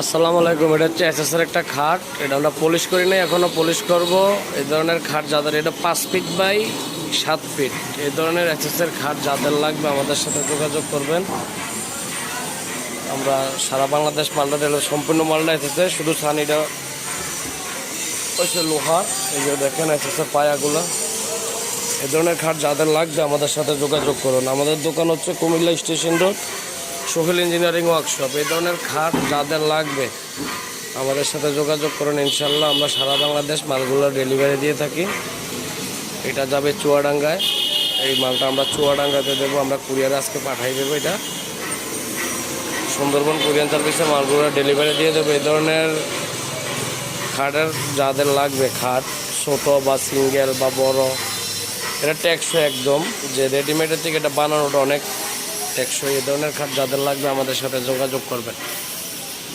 আসসালামু আলাইকুম। এটা হচ্ছে এসএসের একটা খাট। এটা আমরা পলিশ করি নাই, এখনও পলিশ করব। এই ধরনের খাট যাদের, এটা 5 ফিট বাই 7 ফিট, এই ধরনের এসএসের খাট যাদের লাগবে আমাদের সাথে যোগাযোগ করবেন। আমরা সারা বাংলাদেশ মালটা দিলে সম্পূর্ণ মালটা এসেছে, শুধু ছানিটা হচ্ছে লোহা। এই যে দেখেন এসএসের পায়াগুলো। এই ধরনের খাট যাদের লাগবে আমাদের সাথে যোগাযোগ করুন। আমাদের দোকান হচ্ছে Comilla station road, Sohel engineering workshop. এই ধরনের খাট যাদের লাগবে আমাদের সাথে যোগাযোগ করুন। ইনশাল্লাহ আমরা সারা বাংলাদেশ মালগুলো ডেলিভারি দিয়ে থাকি। এটা যাবে চুয়াডাঙ্গায়, এই মালটা আমরা চুয়াডাঙ্গাতে দেবো, আমরা কুরিয়ারে আজকে পাঠাই দেবো। এটা সুন্দরবন কুরিয়ার সার্ভিসে মালগুলো ডেলিভারি দিয়ে দেবো। এই ধরনের খাটের যাদের লাগবে, খাট ছোট বা সিঙ্গেল বা বড়, এটা টেকসই একদম, যে রেডিমেডের থেকে এটা বানানোটা অনেক টেকসই। এই ধরনের খাট যাদের লাগবে আমাদের সাথে যোগাযোগ করবেন।